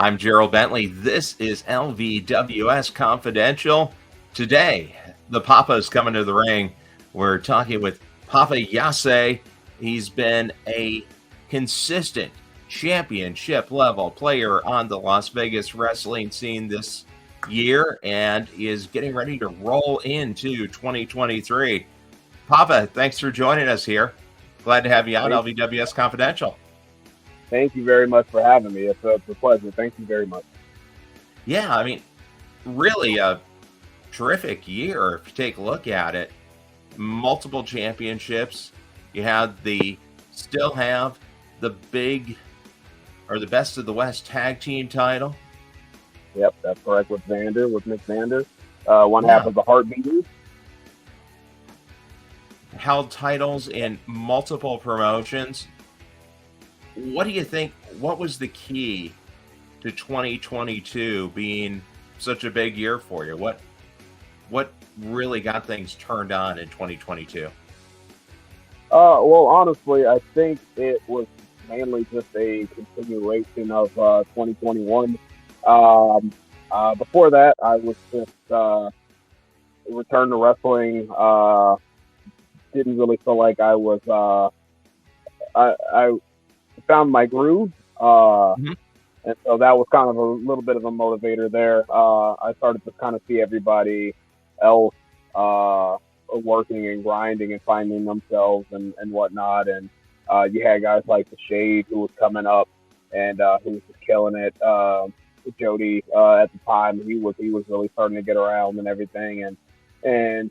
I'm Gerald Bentley. This is LVWS Confidential. Today, the Papa's coming to the ring. We're talking with Papa Jace. He's been a consistent championship level player on the Las Vegas wrestling scene this year and is getting ready to roll into 2023. Papa, thanks for joining us here. Glad to have you on LVWS Confidential. Thank you very much for having me. It's a pleasure. Thank you very much. Yeah, I mean, really a terrific year if you take a look at it. Multiple championships. You still have the big or the best of the West tag team title. Yep, that's correct with Mick Vander. One half of the Heartbeaters. Held titles in multiple promotions. What do you think? What was the key to 2022 being such a big year for you? What really got things turned on in 2022? Well, honestly, I think it was mainly just a continuation of 2021. Before that, I was just returned to wrestling. Didn't really feel like I was. I found my groove, and so that was kind of a little bit of a motivator there. I started to kind of see everybody else working and grinding and finding themselves and whatnot. And you had guys like the Shade who was coming up and who was just killing it. Jody at the time, he was really starting to get around and everything, and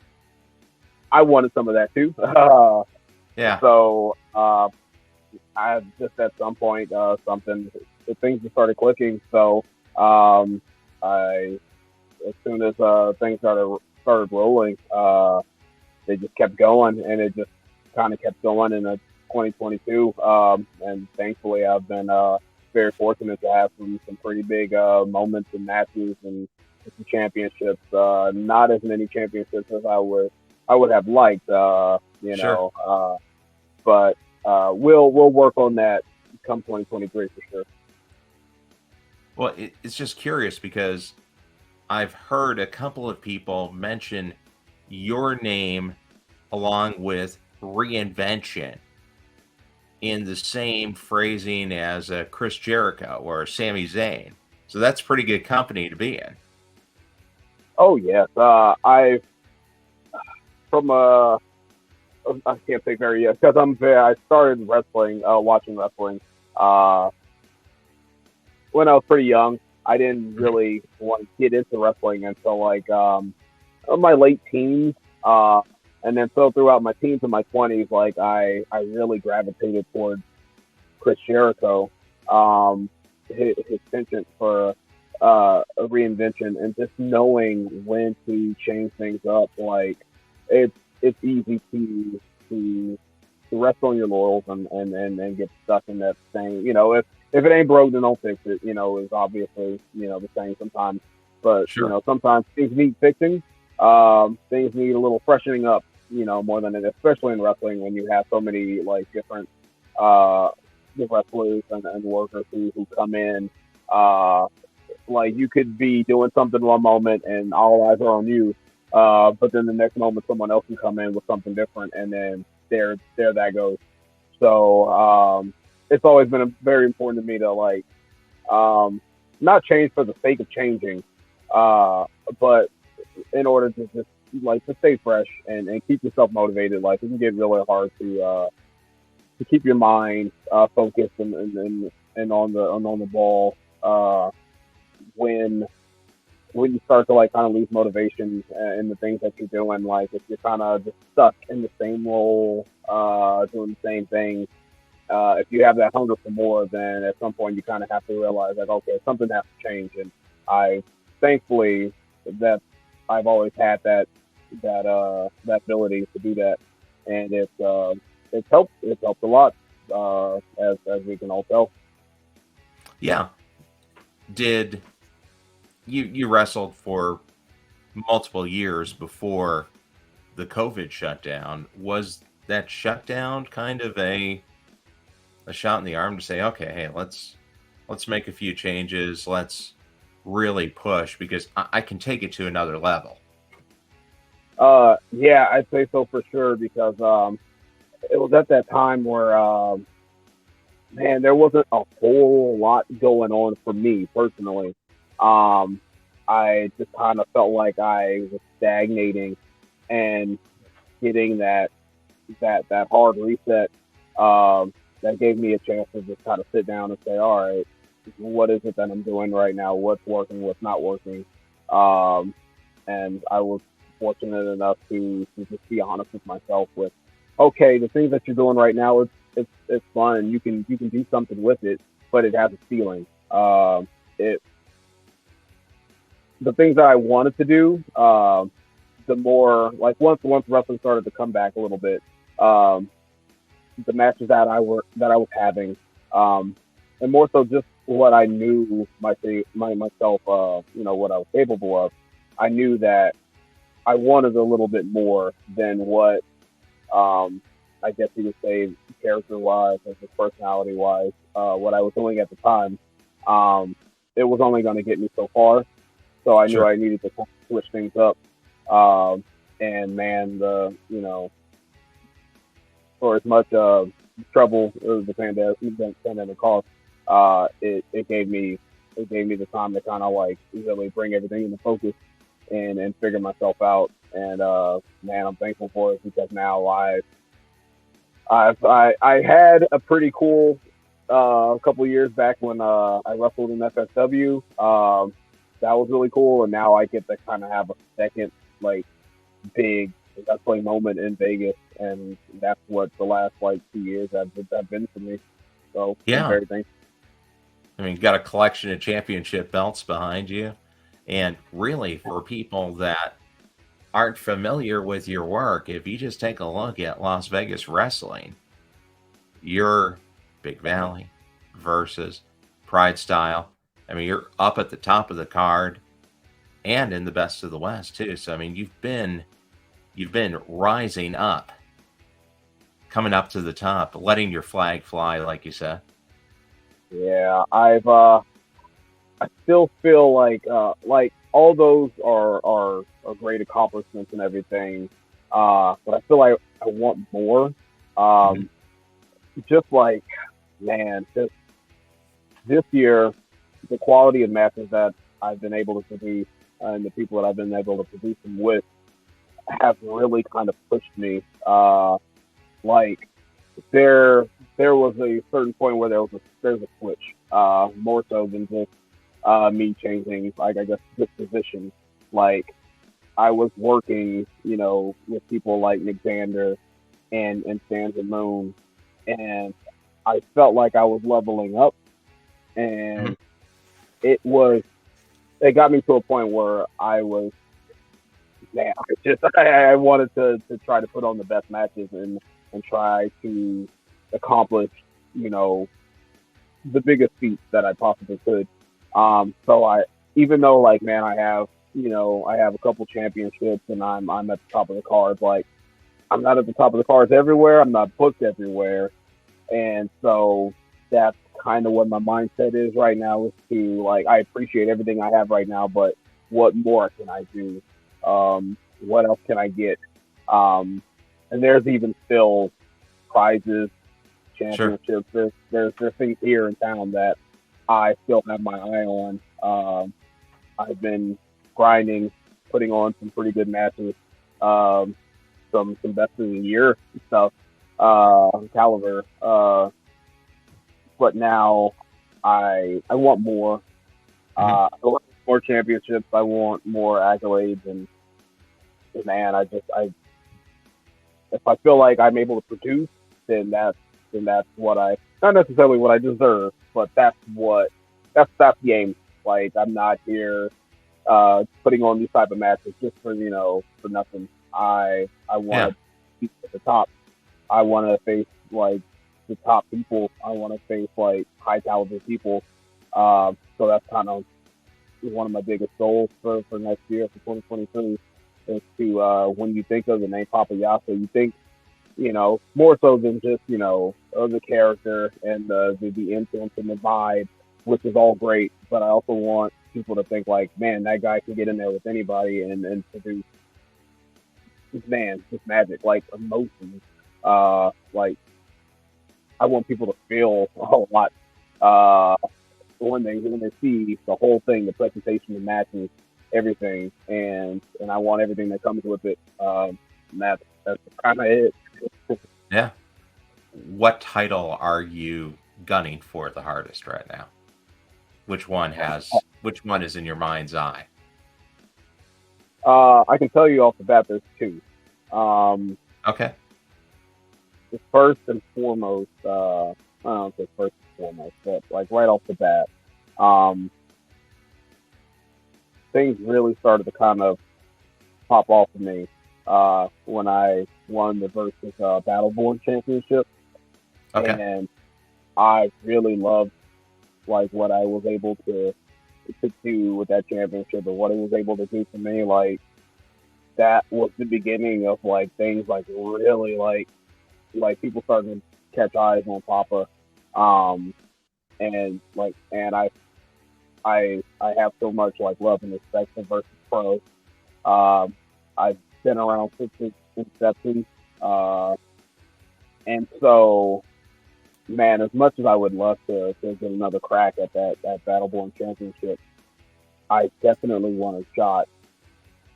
I wanted some of that too. Yeah. So I just at some point things just started clicking. So as soon as things started rolling, they just kept going, and it just kind of kept going in 2022. And thankfully, I've been very fortunate to have some pretty big moments and matches and some championships. Not as many championships as I would have liked, Sure. but we'll work on that come 2023 for sure. Well, it's just curious because I've heard a couple of people mention your name along with reinvention in the same phrasing as Chris Jericho or Sammy Zayn. So that's pretty good company to be in. Oh yes, I can't say very yet because I started wrestling, watching wrestling when I was pretty young. I didn't really want to get into wrestling until like my late teens, and then so throughout my teens and my 20s, like I really gravitated towards Chris Jericho, his penchant for a reinvention and just knowing when to change things up. Like it's easy to rest on your laurels and get stuck in that same, if it ain't broke, then don't fix it, is obviously, the same sometimes. But, Sure. Sometimes things need fixing. Things need a little freshening up, more than it, especially in wrestling when you have so many, like, different wrestlers and workers who come in. Like, you could be doing something one moment and all eyes are on you. But then the next moment, someone else can come in with something different, and then there that goes. So it's always been very important to me to like not change for the sake of changing, but in order to just like to stay fresh and keep yourself motivated. Like it can get really hard to keep your mind focused and on the ball when you start to like kind of lose motivation in the things that you're doing. Like if you're kind of just stuck in the same role, doing the same thing, if you have that hunger for more, then at some point you kind of have to realize like, okay, something has to change. And thankfully that I've always had that ability to do that, and it's helped a lot, as we can all tell. Yeah. Did you wrestled for multiple years before the COVID shutdown? Was that shutdown kind of a shot in the arm to say, okay, hey, let's let's make a few changes. Let's really push because I can take it to another level. Yeah, I'd say so for sure because it was at that time where man, there wasn't a whole lot going on for me personally. Um, I just kind of felt like I was stagnating and getting that hard reset. That gave me a chance to just kind of sit down and say, all right, what is it that I'm doing right now? What's working? What's not working? Um, and I was fortunate enough to just be honest with myself with, okay, the things that you're doing right now, it's fun. You can do something with it, but it has a ceiling. It the things that I wanted to do, the more like once wrestling started to come back a little bit, um, the matches that I was having, um, and more so just what I knew myself, what I was capable of. I knew that I wanted a little bit more than what um, I guess you could say character wise or just personality wise, what I was doing at the time. Um, it was only going to get me so far, so I knew Sure. I needed to kind of switch things up. Um, and man, for as much trouble as the pandemic caused, it gave me the time to kind of like really bring everything into focus and figure myself out. And man, I'm thankful for it because now I had a pretty cool couple years back when I wrestled in FSW. That was really cool, and now I get to kind of have a second like big wrestling moment in Vegas, and that's what the last like 2 years have been for me. So I'm Yeah. very thankful. I mean, you've got a collection of championship belts behind you. And really, for people that aren't familiar with your work, if you just take a look at Las Vegas wrestling, your Big Valley versus Pride Style. I mean, you're up at the top of the card and in the best of the West too. So I mean, you've been rising up, coming up to the top, letting your flag fly, like you said. Yeah, I still feel like all those are great accomplishments and everything. But I feel like I want more. Hmm. Um, just like man, this year, the quality of matches that I've been able to produce and the people that I've been able to produce them with have really kind of pushed me. Like there, there was a certain point where there's a switch, more so than just me changing, like I guess, disposition. Like I was working, with people like Nick Xander and Sandra Moon, and I felt like I was leveling up, Hmm. and it was it got me to a point where I was man, I wanted to try to put on the best matches and try to accomplish, you know, the biggest feats that I possibly could. So I even though like man, I have a couple championships and I'm at the top of the cards. Like I'm not at the top of the cards everywhere. I'm not booked everywhere, and so that's kind of what my mindset is right now. Is to like I appreciate everything I have right now, but what more can I do? What else can I get? Um, and there's even still prizes, Sure. championships. There's things here in town that I still have my eye on. I've been grinding, putting on some pretty good matches, um, some best of the year stuff, caliber. But now I want more. Hmm. I want more championships. I want more accolades, and man, I if I feel like I'm able to produce, then that's what I not necessarily what I deserve, but that's the aim. Like I'm not here putting on these type of matches just for for nothing. I want Yeah. to be at the top. I want to face like the top people. I want to face like high caliber people. So that's kind of one of my biggest goals for next year for 2023 is to when you think of the name Papa Yasa, you think more so than just the character and the influence and the vibe which is all great. But I also want people to think like, man, that guy can get in there with anybody and produce, man, just magic, like emotions. Like I want people to feel a whole lot when they see the whole thing, the presentation, the matches, everything, and I want everything that comes with it. And that's kind of it. Yeah. What title are you gunning for the hardest right now? Which one is in your mind's eye? I can tell you off the bat, there's two. Okay. The first and foremost, I don't know if it's first and foremost, but like right off the bat, things really started to kind of pop off for me when I won the Versus Battleborn Championship. Okay. And I really loved like what I was able to do with that championship and what it was able to do for me. Like that was the beginning of like things like really like people starting to catch eyes on Papa. And I have so much like love and respect for Versus Pro. I've been around since its inception. And so, man, as much as I would love to get another crack at that Battleborn Championship, I definitely want a shot.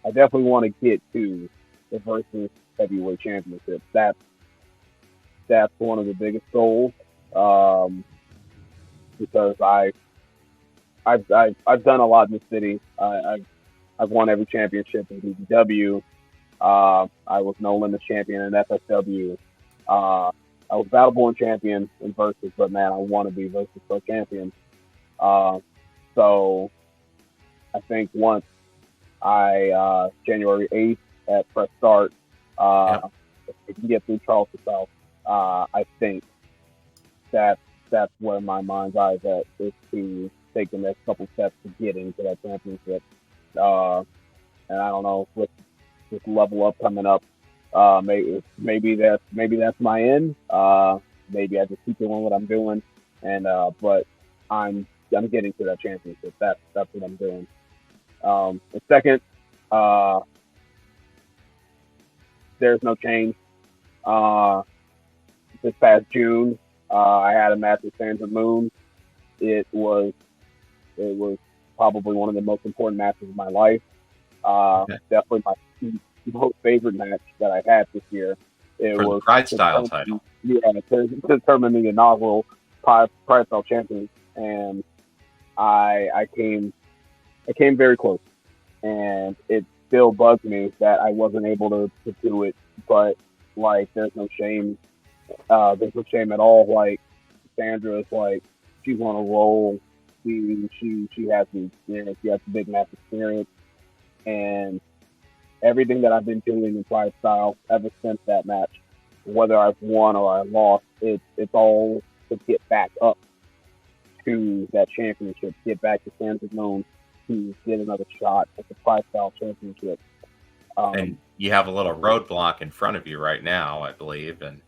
I definitely want to get to the Versus Heavyweight Championship. That's one of the biggest goals, because I've done a lot in the city. I've won every championship in BBW. I was No Limit champion in FSW. I was Battleborn champion in Versus, but man, I want to be Versus Pro champion. So I think once January 8th at Press Start, if we can get through Charleston South, I think that's where my mind's eye is at, is to take the next couple steps to get into that championship. And I don't know, with this level up coming up, maybe that's my end. Maybe I just keep doing what I'm doing, and but I'm getting to that championship. That's what I'm doing. The second, there's no change. This past June, I had a match with Sandra Moon. It was probably one of the most important matches of my life. Definitely my most favorite match that I had this year. It was the Pride Style title. Yeah, to determine the inaugural Pride Style champion, and I came very close, and it still bugs me that I wasn't able to do it. But like, there's no shame. There's no shame at all. Like, Sandra is like, she's on a roll. She has the experience. She has the big match experience, and everything that I've been doing in Pride Style ever since that match, whether I've won or I lost, it's all to get back up to that championship, get back to Sandra Moon, to get another shot at the Pride Style championship. And you have a little roadblock in front of you right now, I believe, and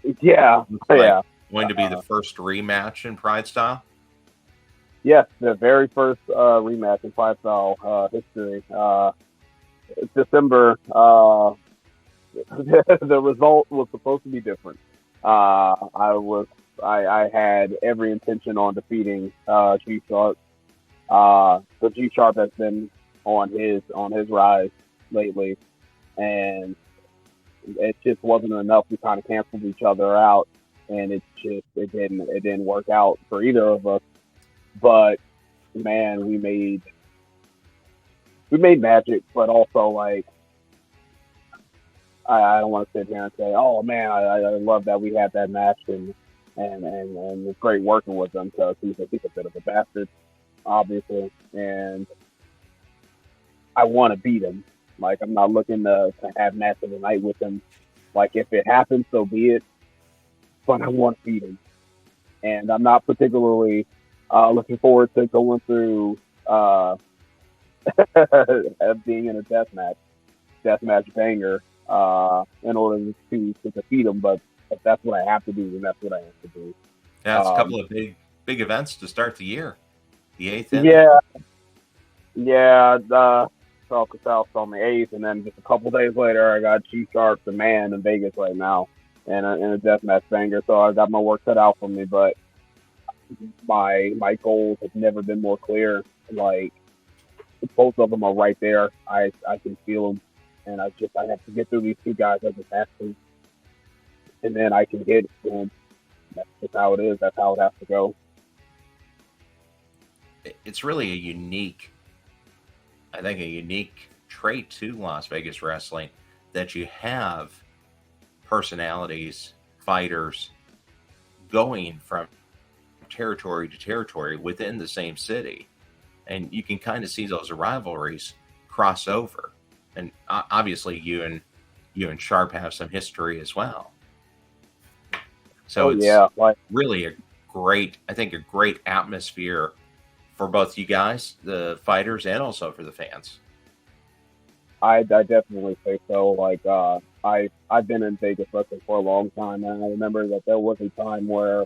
going to be the first rematch in Pride Style. Yes, the very first rematch in Pride Style history. December. The result was supposed to be different. I had every intention on defeating G Sharp. The G Sharp has been on his rise lately, and it just wasn't enough. We kind of canceled each other out, and it didn't work out for either of us. But man, we made magic. But also, like, I don't want to sit here and say, oh man, I love that we had that match, and it's great working with him, because he's a bit of a bastard, obviously, and I want to beat him. Like, I'm not looking to have match of the night with him. Like, if it happens, so be it. But I want to beat him, and I'm not particularly looking forward to going through being in a deathmatch banger in order to defeat him. But if that's what I have to do, then that's what I have to do. Yeah, it's a couple of big events to start the year. The 8th inning. Yeah. South on the 8th, and then just a couple days later, I got G Sharp, the man, in Vegas right now, and a deathmatch banger. So I got my work cut out for me, but my goals have never been more clear. Like, both of them are right there. I can feel them, and I have to get through these two guys. I just have to, and then I can hit. And that's just how it is. That's how it has to go. It's really I think a unique trait to Las Vegas wrestling that you have personalities, fighters going from territory to territory within the same city. And you can kind of see those rivalries cross over. And obviously you and Sharp have some history as well. So really a great atmosphere for both you guys, the fighters, and also for the fans. I definitely say so. Like, I've been in Vegas wrestling for a long time, and I remember that there was a time where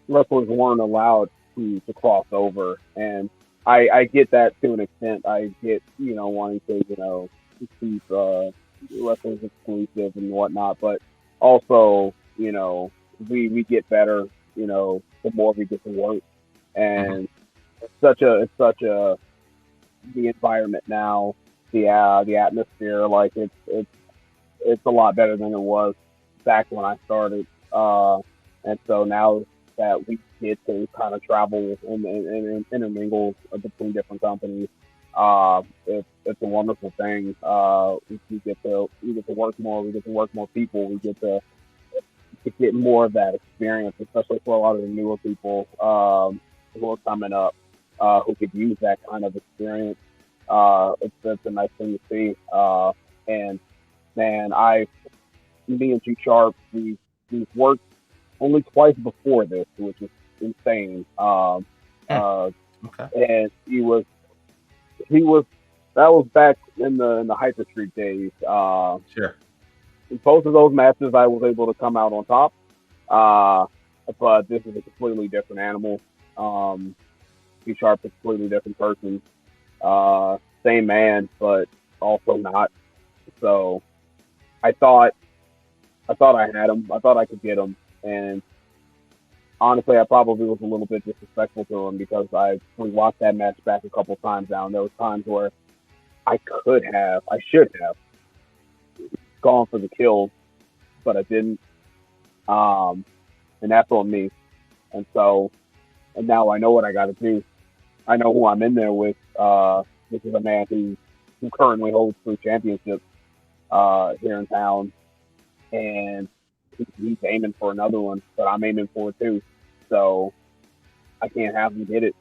wrestlers weren't allowed to cross over, and I get that to an extent. I get, wanting to, keep wrestlers exclusive and whatnot, but also, we get better, the more we get to work, and it's such a the environment now, the atmosphere, like it's a lot better than it was back when I started, and so now that we get to kind of travel and intermingle between different companies, it's a wonderful thing. We get to work more. We get to work more people. We get to get more of that experience, especially for a lot of the newer people who are coming up, who could use that kind of experience. It's a nice thing to see. And man, me and G Sharp, we've worked only twice before this, which is insane. Okay. And that was back in the Hyper Street days. Sure. In both of those matches, I was able to come out on top. But this is a completely different animal. G Sharp is a completely different person. Same man, but also not. So I thought I had him. I thought I could get him. And honestly, I probably was a little bit disrespectful to him because we watched that match back a couple times now, and there was times where I should have gone for the kill, but I didn't. And that's on me. And now I know what I got to do. I know who I'm in there with. This is a man who currently holds 3 championships here in town, and he's aiming for another one, but I'm aiming for it too. So I can't have him get it.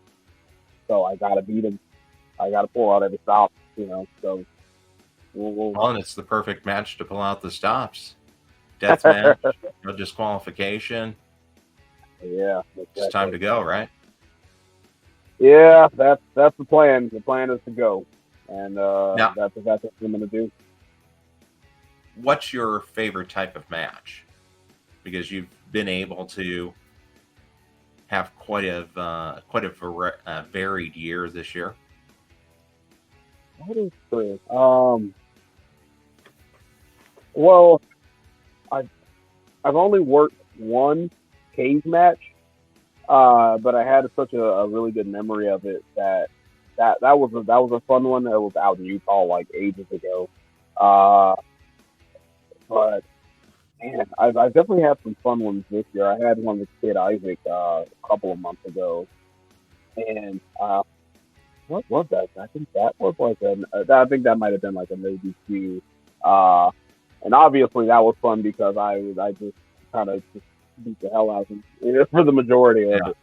So I gotta beat him. I gotta pull out every stop, So well, and it's the perfect match to pull out the stops. Death match, no disqualification. Yeah, it's time to go, right? Yeah, that's the plan. The plan is to go, and that's what I'm gonna do. What's your favorite type of match? Because you've been able to have quite a varied year this year. What is this? Well, I've only worked one cage match, but I had such a really good memory of it that was a fun one. That was out in Utah like ages ago. But man, I've definitely had some fun ones this year. I had one with Kid Isaac a couple of months ago, and what was that? I think that was like I think that might have been like a maybe Q. And obviously that was fun because I just kind of just beat the hell out of him for the majority of it.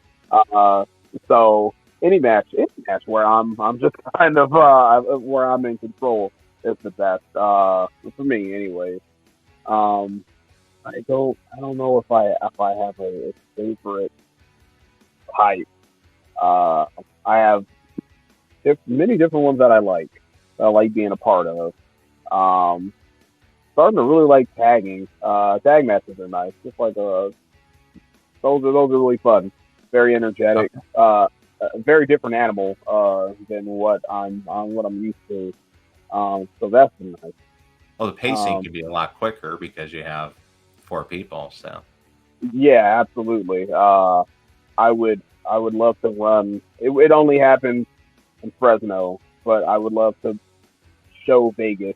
So any match where I'm just kind of where I'm in control is the best for me, anyway. I don't know if I have a favorite type. I have many different ones that I like being a part of. Starting to really like tagging. Tag matches are nice. Just like those are really fun. very energetic, a very different animal than what I'm used to. So that's nice. Well, the pacing Um, can be a lot quicker because you have four people. So, yeah, absolutely. I would love to run. It only happened in Fresno, but I would love to show Vegas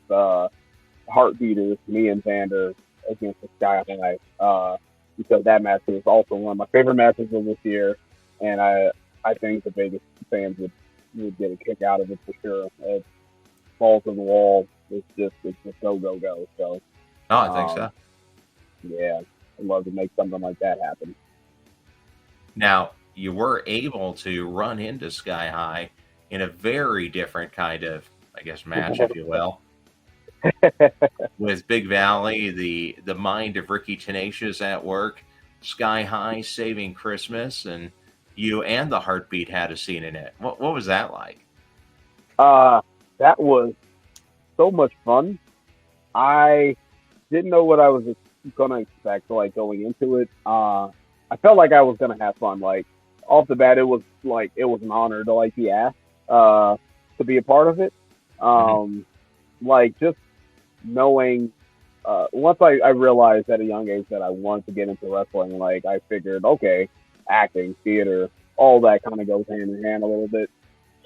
heartbeaters, me and Xander against the Sky High, because that match is also one of my favorite matches of this year, and I think the Vegas fans would get a kick out of it for sure. It falls to the wall. It's just go go go. So oh, I think um, so. yeah, I'd love to make something like that happen. Now, you were able to run into Sky High in a very different kind of, I guess, match, if you will, with Big Valley, the mind of Ricky Tenacious at work, Sky High saving Christmas, and you and the Heartbeat had a scene in it. What was that like? uh, that was so much fun. I didn't know what I was gonna expect, like going into it. I felt like I was gonna have fun. Like off the bat, it was an honor to like be asked to be a part of it. Hmm. Um, like just knowing once I realized at a young age that I wanted to get into wrestling, like I figured, okay, acting, theater, all that kind of goes hand in hand a little bit.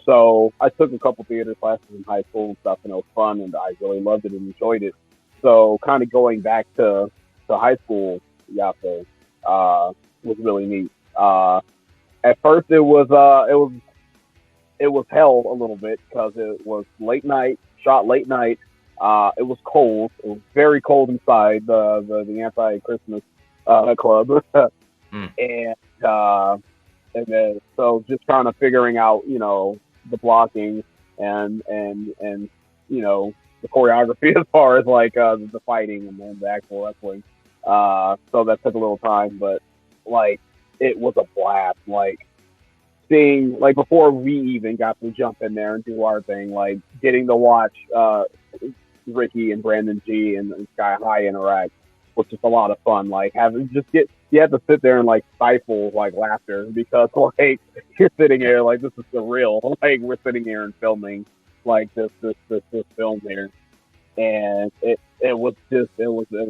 So I took a couple theater classes in high school and stuff, and it was fun, and I really loved it and enjoyed it. So kind of going back to high school, Yapo, was really neat. At first, it was hell a little bit because it was late night, shot late night. It was cold. It was very cold inside the anti Christmas club, Mm, and uh, and then so just kind of figuring out the blocking and the choreography as far as like the fighting and then the actual wrestling. So that took a little time, but like it was a blast. Like seeing like before we even got to jump in there and do our thing, like getting to watch Ricky and Brandon G and Sky High interact was just a lot of fun. Like having just get you have to sit there and like stifle like laughter because like you're sitting yeah, here like this is surreal. Like we're sitting here and filming like this film here, and it was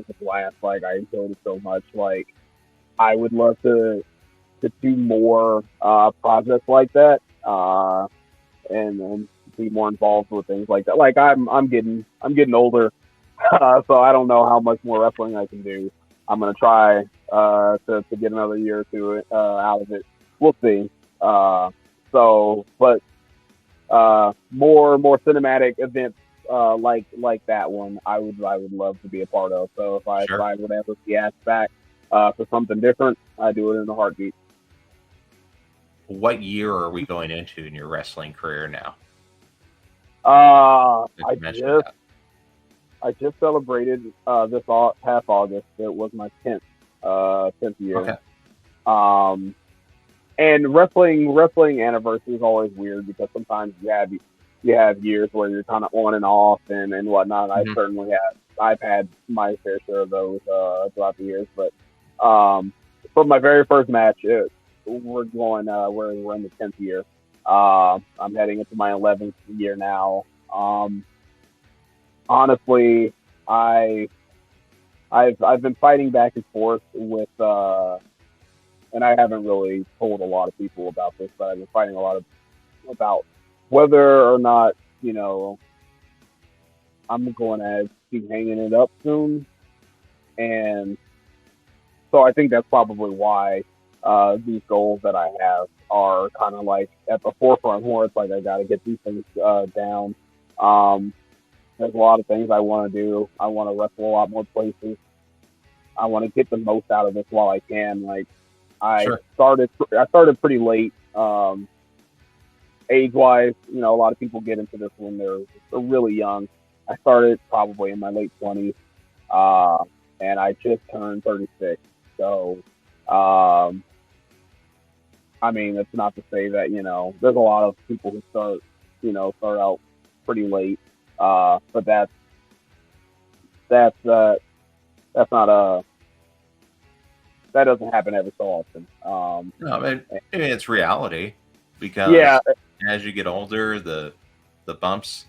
a blast. Like I enjoyed it so much. Like I would love to do more projects like that. And be more involved with things like that. Like I'm getting older, so I don't know how much more wrestling I can do. I'm gonna try to get another year or two out of it. We'll see. But more cinematic events like that one, I would love to be a part of. So if sure. I would ever be asked back for something different, I do it in a heartbeat. What year are we going into in your wrestling career now? Uh, That I you mentioned just that. I just celebrated this past August. It was my tenth year. Okay. Um, and wrestling anniversary is always weird because sometimes you have years where you're kind of on and off and whatnot. Hmm. I've had my fair share of those throughout the years, but um, for my very first match, we're in the 10th year. I'm heading into my 11th year now. Honestly, I I've been fighting back and forth with and I haven't really told a lot of people about this, but I've been fighting a lot about whether or not I'm going to be hanging it up soon, and so I think that's probably why these goals that I have are kind of like at the forefront where it's like I got to get these things down. Um, there's a lot of things I want to do. I want to wrestle a lot more places. I want to get the most out of this while I can. Like Sure. I started pretty late, age wise. A lot of people get into this when they're really young. I started probably in my late 20s, uh, and I just turned 36. So, um, I mean, it's not to say that there's a lot of people who start out pretty late, but that's that's not that doesn't happen every so often. No, I mean it's reality Yeah, because as you get older, the bumps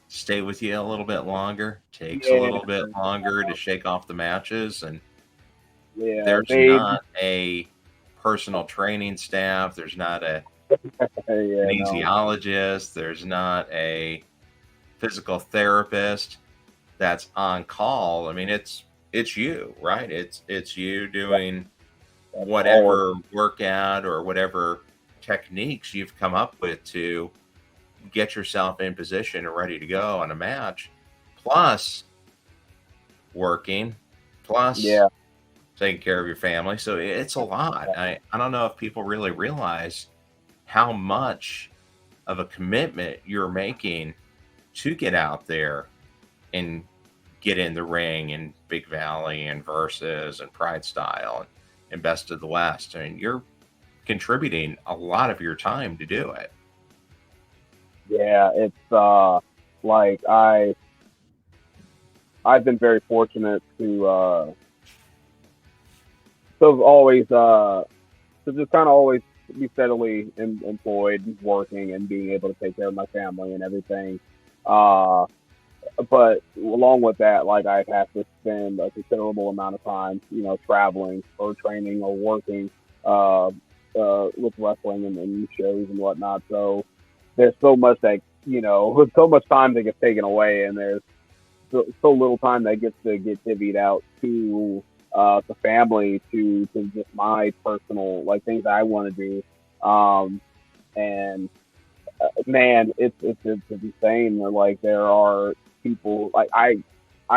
stay with you a little bit longer. Takes a yeah, little bit longer to shake off the matches, and yeah. there's not a personal training staff. There's not a Yeah, no, kinesiologist. There's not a physical therapist that's on call. I mean, it's you, right? It's you doing that's all. whatever workout or whatever techniques you've come up with to get yourself in position and ready to go on a match, plus working, plus Yeah, taking care of your family. So it's a lot. I don't know if people really realize how much of a commitment you're making to get out there and get in the ring in Big Valley and Versus and Pride Style and Best of the West. I mean, you're contributing a lot of your time to do it. yeah. It's like I've been very fortunate to always to just kind of always be steadily employed, working, and being able to take care of my family and everything. Uh, but along with that, like I have to spend a considerable amount of time, traveling or training or working with wrestling and shows and whatnot. So there's so much that with so much time that gets taken away, and there's so little time that gets to get divvied out to the family, to just my personal like things that I want to do. And man, it's insane. Like there are people like I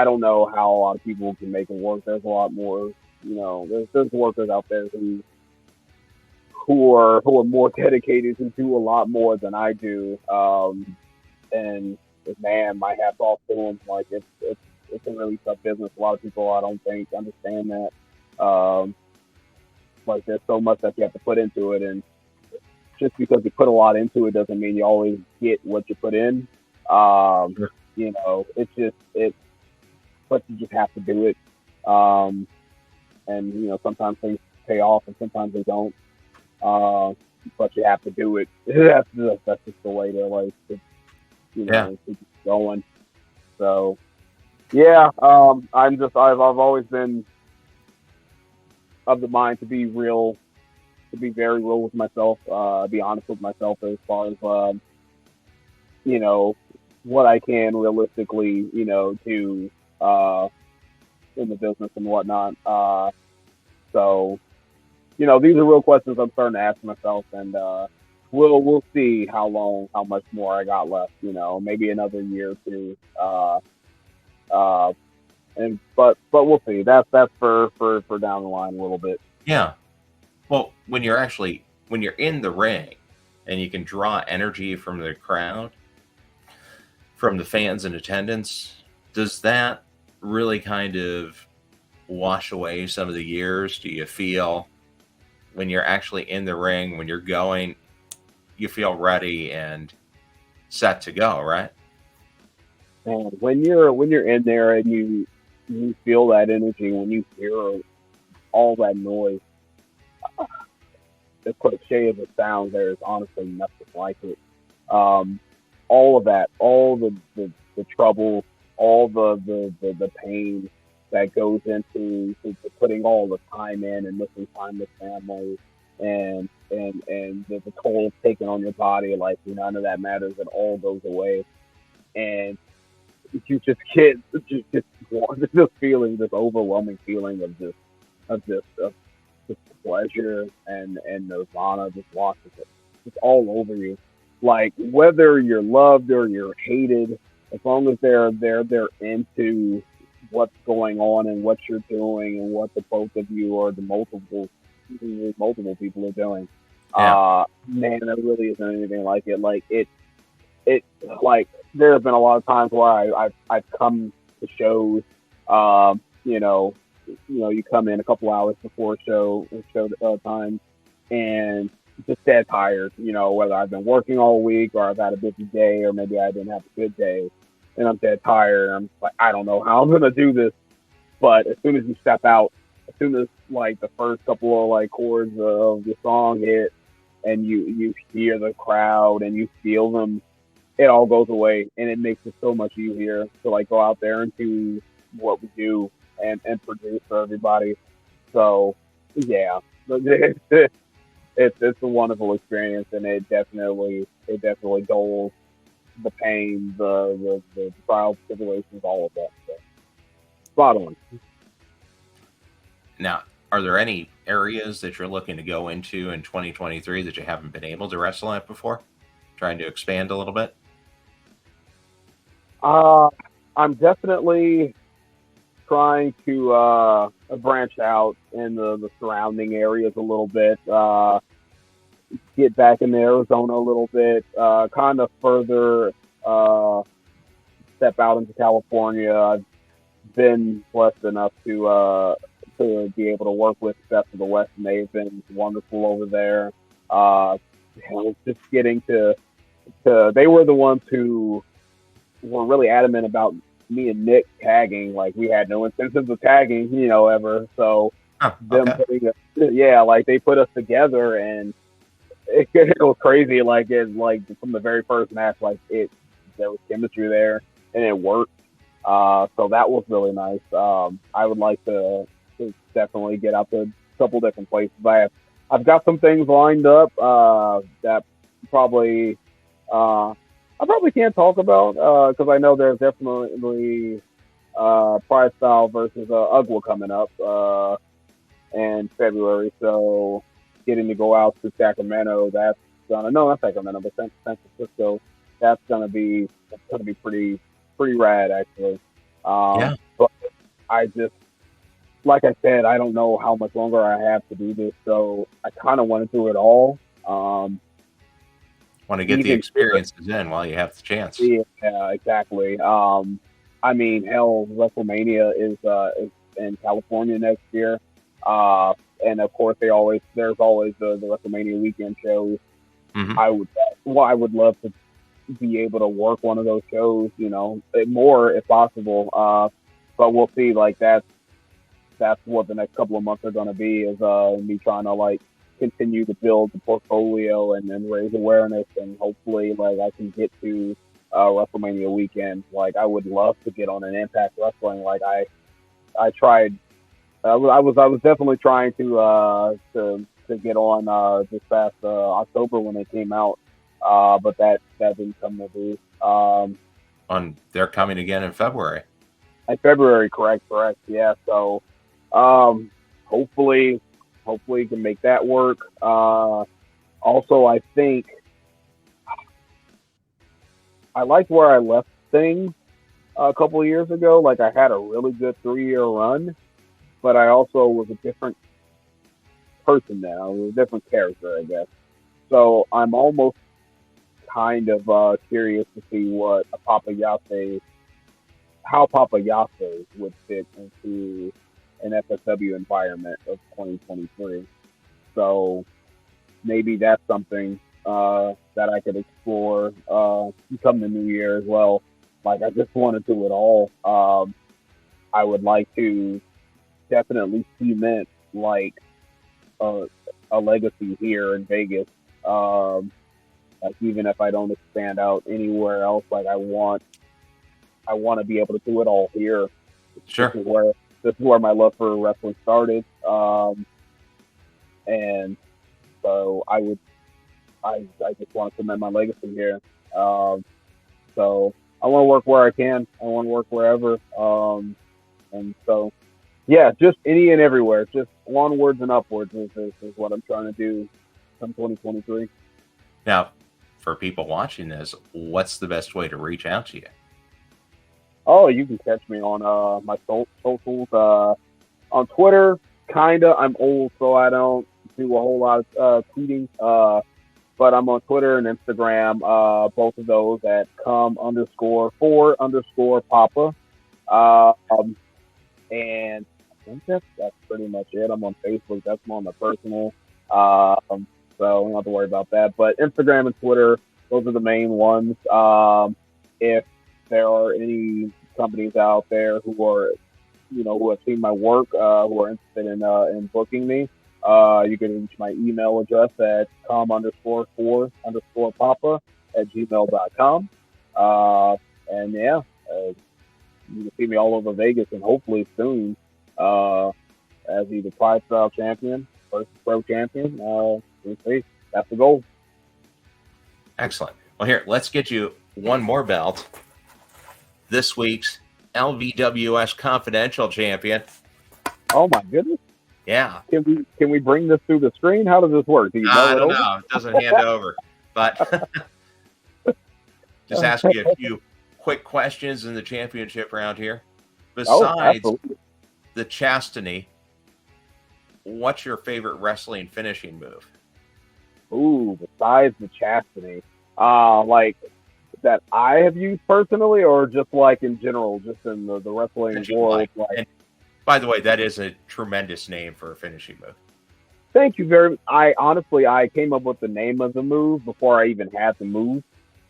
don't know how a lot of people can make it work. There's a lot more, there's workers out there who are more dedicated and do a lot more than I do. And man, my hat's off to them. Like it's a really tough business. A lot of people I don't think understand that. Like there's so much that you have to put into it, and just because you put a lot into it doesn't mean you always get what you put in. Sure. But you just have to do it. And sometimes things pay off and sometimes they don't. But you have to do it. That's just the way to like, keep going. So, yeah, I've always been of the mind to be real, to be very real with myself, be honest with myself as far as, what I can realistically, do, in the business and whatnot. So, these are real questions I'm starting to ask myself, and we'll see how much more I got left. Maybe another year or two. But we'll see. That's for down the line a little bit. Yeah. Well, when you're in the ring and you can draw energy from the crowd, from the fans in attendance, does that really kind of wash away some of the years? Do you feel when you're actually in the ring, when you're going, you feel ready and set to go, right? And when you're in there and you feel that energy, when you hear all that noise, as cliche as it sounds, there is honestly nothing like it. All of that, all the trouble, all the pain that goes into to putting all the time in and missing time with family and the toll taken on your body, like none of that matters. It all goes away, and you just get this feeling, this overwhelming feeling of just pleasure and nirvana just washes it. It's all over you. Like whether you're loved or you're hated, as long as they're into what's going on and what you're doing and what the both of you or the multiple people are doing. Yeah. Man, there really isn't anything like it. Like it like there have been a lot of times where I've come to shows, you come in a couple hours before show time and just dead tired, whether I've been working all week or I've had a busy day or maybe I didn't have a good day and I'm dead tired. And I'm like, I don't know how I'm going to do this. But as soon as you step out, as soon as like the first couple of like chords of the song hit, and you hear the crowd and you feel them, it all goes away, and it makes it so much easier to like go out there and do what we do and produce for everybody. So yeah, it's a wonderful experience, and it definitely dulls the pain, the trials, tribulations, all of that. So, spot on. Now, are there any areas that you're looking to go into in 2023 that you haven't been able to wrestle at before? Trying to expand a little bit? Uh, I'm definitely trying to branch out in the surrounding areas a little bit. Get back in Arizona a little bit. Kind of further uh, step out into California. I've been blessed enough to be able to work with Best of the West, and they've been wonderful over there. Just getting to they were the ones who were really adamant about me and Nick tagging. Like we had no intentions of tagging, ever. So Oh, them okay. putting us, yeah, like they put us together, and it was crazy. Like from the very first match, there was chemistry there, and it worked. So that was really nice. I would like to definitely get out to a couple different places. I've got some things lined up that probably I probably can't talk about because I know there's definitely Pride Style versus UGWA coming up in February. So getting to go out to Sacramento, that's gonna no, not Sacramento, but San Francisco. That's gonna be pretty rad actually. Yeah. But I just like I said, I don't know how much longer I have to do this, so I kind of want to do it all. Want to get the Even experiences in while you have the chance. yeah, exactly. I mean, hell, WrestleMania is in California next year, and of course there's always the WrestleMania weekend shows. Hmm. I would love to be able to work one of those shows, more if possible. But we'll see. Like that's what the next couple of months are going to be is me trying to like continue to build the portfolio and then raise awareness, and hopefully like I can get to WrestleMania weekend. Like I would love to get on an Impact Wrestling. Like I tried. I was definitely trying to get on this past October when it came out, but that didn't come to be. They're coming again in February. In February, correct, yeah. So, hopefully, hopefully, you can make that work. Also, I think I liked where I left things a couple of years ago. Like I had a really good 3-year run, but I also was a different person now. I was a different character, I guess. So I'm almost kind of curious to see what a how Papa Jace would fit into an FSW environment of 2023. So maybe that's something that I could explore come the new year as well. Like I just want to do it all. I would like to definitely cement like a, a legacy here in Vegas. Like even if I don't expand out anywhere else, like I want to be able to do it all here. This Sure. is where this is where my love for wrestling started, and so I just want to cement my legacy here. So I want to work where I can. I want to work wherever. And so yeah, just any and everywhere. Just onwards and upwards is what I'm trying to do from 2023. Now, for people watching this, what's the best way to reach out to you? Oh, you can catch me on my socials. On Twitter, kinda. I'm old, so I don't do a whole lot of tweeting. But I'm on Twitter and Instagram. Both of those at come_for_Papa. And I think that's pretty much it. I'm on Facebook. That's more on the personal. So we don't have to worry about that. But Instagram and Twitter, those are the main ones. If there are any companies out there who are who have seen my work, who are interested in booking me, you can reach my email address at com_4_papa@gmail.com. And yeah, you can see me all over Vegas and hopefully soon as either Pride Style champion versus pro champion. We'll see. That's the goal. Excellent. Well, here, let's get you one more belt. This week's LVWS Confidential champion. Oh my goodness! Yeah. Can we bring this through the screen? How does this work? Do you I don't know. It doesn't hand over, but just ask you a few quick questions in the championship round here. Besides the chastity, what's your favorite wrestling finishing move? Ooh, besides the chastity, like that I have used personally, or just like in general, just in the wrestling world. Like, and by the way, that is a tremendous name for a finishing move. Thank you very much. I came up with the name of the move before I even had the move.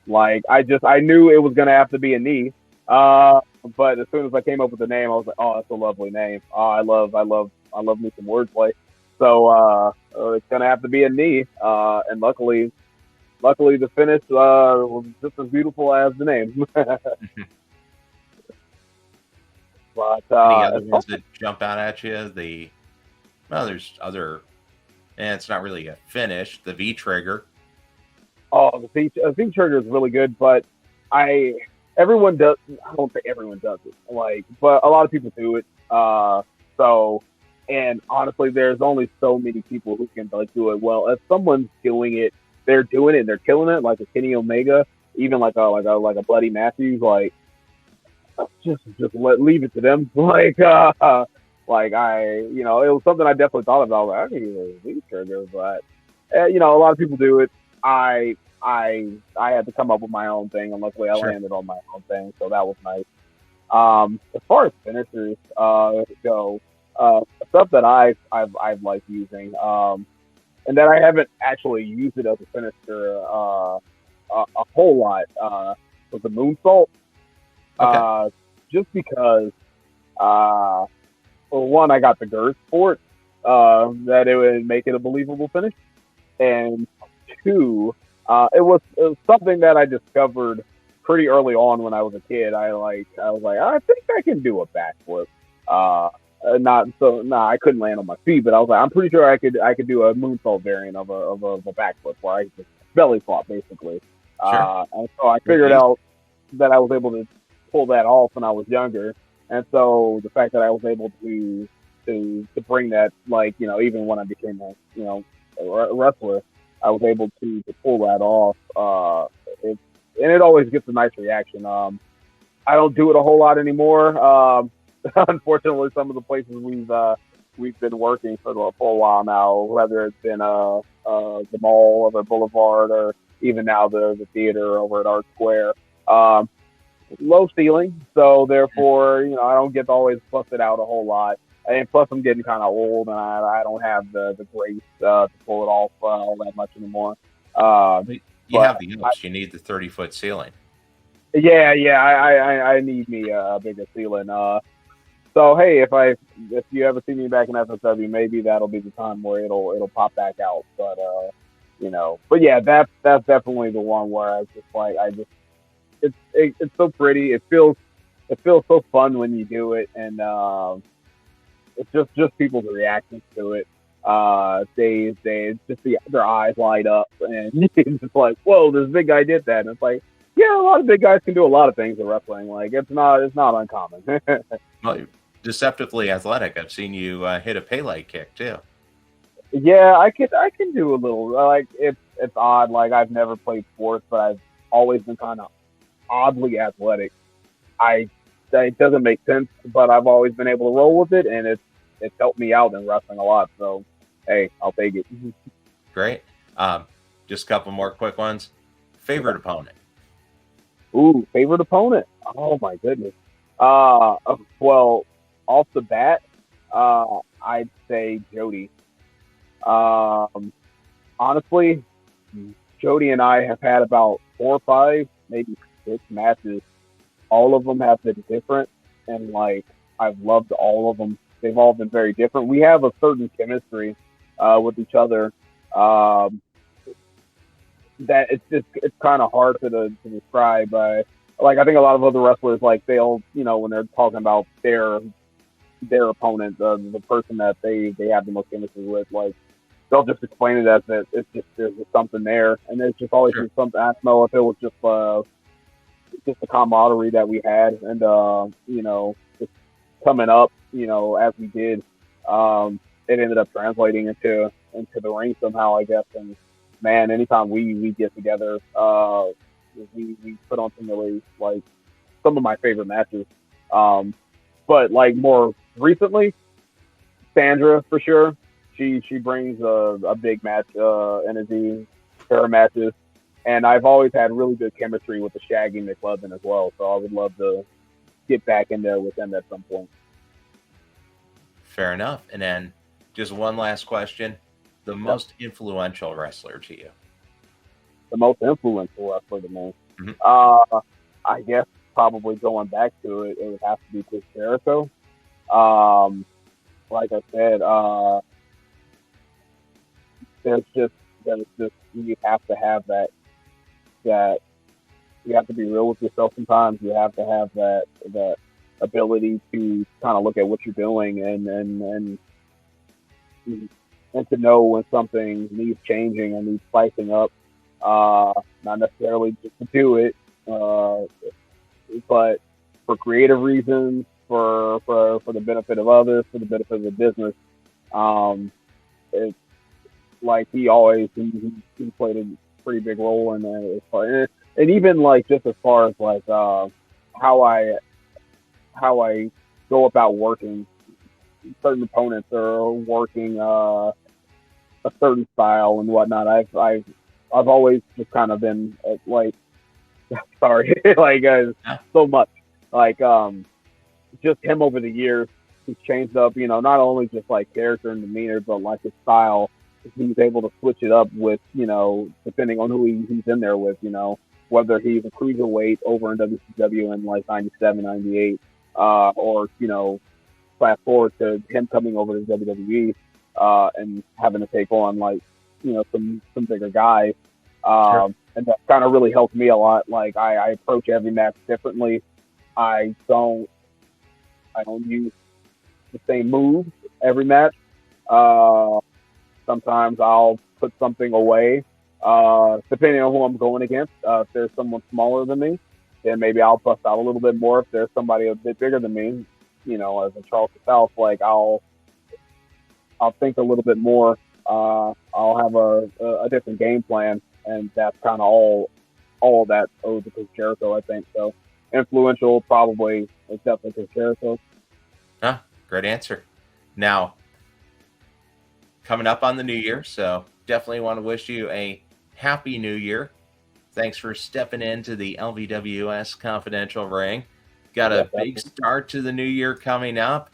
Like I knew it was gonna have to be a knee. But as soon as I came up with the name, I was like, oh, that's a lovely name. I love me some wordplay. So it's gonna have to be a knee. And luckily the finish was just as beautiful as the name. But any other ones that jump out at you? There's other, and it's not really a finish. The V trigger. Oh, the V trigger is really good, but everyone does. I don't think everyone does it, but a lot of people do it. And honestly, there's only so many people who can do it well. If someone's doing it, they're doing it and they're killing it, like a Kenny Omega, even like a Bloody Matthews, just leave it to them. It was something I definitely thought about. I can use a V trigger, but a lot of people do it. I had to come up with my own thing, and luckily I landed on my own thing, so that was nice. As far as finishers go, stuff that I've liked using, and that I haven't actually used it as a finisher a whole lot, was the moonsault. Okay. Just because, well, one, I got the girth for it, that it would make it a believable finish, and two, it was something that I discovered pretty early on when I was a kid. I was like, I think I can do a backflip. I couldn't land on my feet, but I was like, I'm pretty sure I could do a moonsault variant of a backflip where I just belly flop basically. Sure. And so I figured out that I was able to pull that off when I was younger, and so the fact that I was able to bring that, even when I became a wrestler, I was able to pull that off. It always gets a nice reaction. I don't do it a whole lot anymore. Unfortunately, some of the places we've been working for a while now, whether it's been the mall or the boulevard, or even now the theater over at Art Square, low ceiling, so therefore I don't get to always bust it out a whole lot. And plus, I'm getting kind of old, and I don't have the grace to pull it off all that much anymore. You have the ups. You need the 30-foot ceiling. Yeah, I need me a bigger ceiling. So hey, if you ever see me back in FSW, maybe that'll be the time where it'll pop back out. But but yeah, that's definitely the one where it's so pretty. It feels so fun when you do it, and it's just people's reactions to it. They just see their eyes light up, and it's just like, whoa, this big guy did that. And it's like, yeah, a lot of big guys can do a lot of things in wrestling. It's not uncommon. Well, you're deceptively athletic. I've seen you hit a Pele kick too. Yeah, I can do a little. It's odd. I've never played sports, but I've always been kind of oddly athletic. It doesn't make sense, but I've always been able to roll with it, and it's helped me out in wrestling a lot. So, hey, I'll take it. Great. Just a couple more quick ones. Favorite opponent? Ooh, favorite opponent? Oh my goodness. Well, off the bat, I'd say Jody. Honestly, Jody and I have had about 4 or 5, maybe 6 matches. All of them have been different, and I've loved all of them. They've all been very different. We have a certain chemistry with each other that it's kind of hard to describe. Like I think a lot of other wrestlers, like they'll when they're talking about their opponent, the person that they have the most chemistry with, like they'll just explain it as that it's just there's just something there, and there's just always been something. I don't know if it was just the camaraderie that we had, and just coming up, as we did, it ended up translating into the ring somehow, I guess. And man, anytime we get together, we put on some really like some of my favorite matches. But like more recently, Sandra for sure. She brings a big match energy to her matches, and I've always had really good chemistry with the Shaggy McLovin as well. So I would love to get back in there with them at some point. Fair enough. And then just one last question: the most influential wrestler to you? The most influential wrestler to me, I guess probably going back to it, it would have to be Chris Jericho. Like I said, there's just you have to have that you have to be real with yourself sometimes. You have to have that ability to kind of look at what you're doing and to know when something needs changing and needs spicing up. Not necessarily just to do it, but for creative reasons, for the benefit of others, for the benefit of the business. It's like he played a pretty big role in that. And even like just as far as like how I go about working certain opponents or working a certain style and whatnot. I've always just kind of been like sorry like so much like just him over the years. He's changed up, not only just like character and demeanor, but like his style. He's able to switch it up with, depending on who he's in there with, whether he's a cruiserweight over in WCW in like 97, 98, or, fast forward to him coming over to WWE and having to take on like, some bigger guys. Sure. And that kind of really helped me a lot. Like I approach every match differently. I don't use the same moves every match. Sometimes I'll put something away, depending on who I'm going against. If there's someone smaller than me, then maybe I'll bust out a little bit more. If there's somebody a bit bigger than me, as a Charles South, like I'll think a little bit more. I'll have a different game plan, and that's kind of all that owes to Chris Jericho, I think. So influential, probably, it's definitely Chris Jericho. Great answer. Now, coming up on the new year, so definitely want to wish you a happy new year. Thanks for stepping into the LVWS Confidential ring. Got a big start to the new year coming up.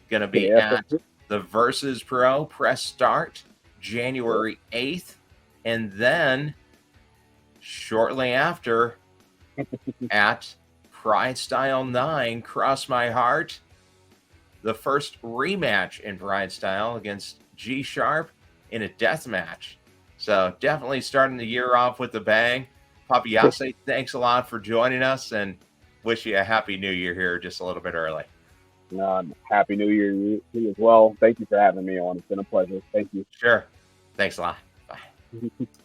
Going to be at the Versus Pro press start January 8th. And then shortly after at Pride Style 9, Cross My Heart, the first rematch in Pride Style against G Sharp in a death match. So definitely starting the year off with a bang. Papa Jace, thanks a lot for joining us, and wish you a happy new year here just a little bit early. Happy New Year to you as well. Thank you for having me on. It's been a pleasure. Thank you. Sure. Thanks a lot. Bye.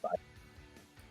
Bye.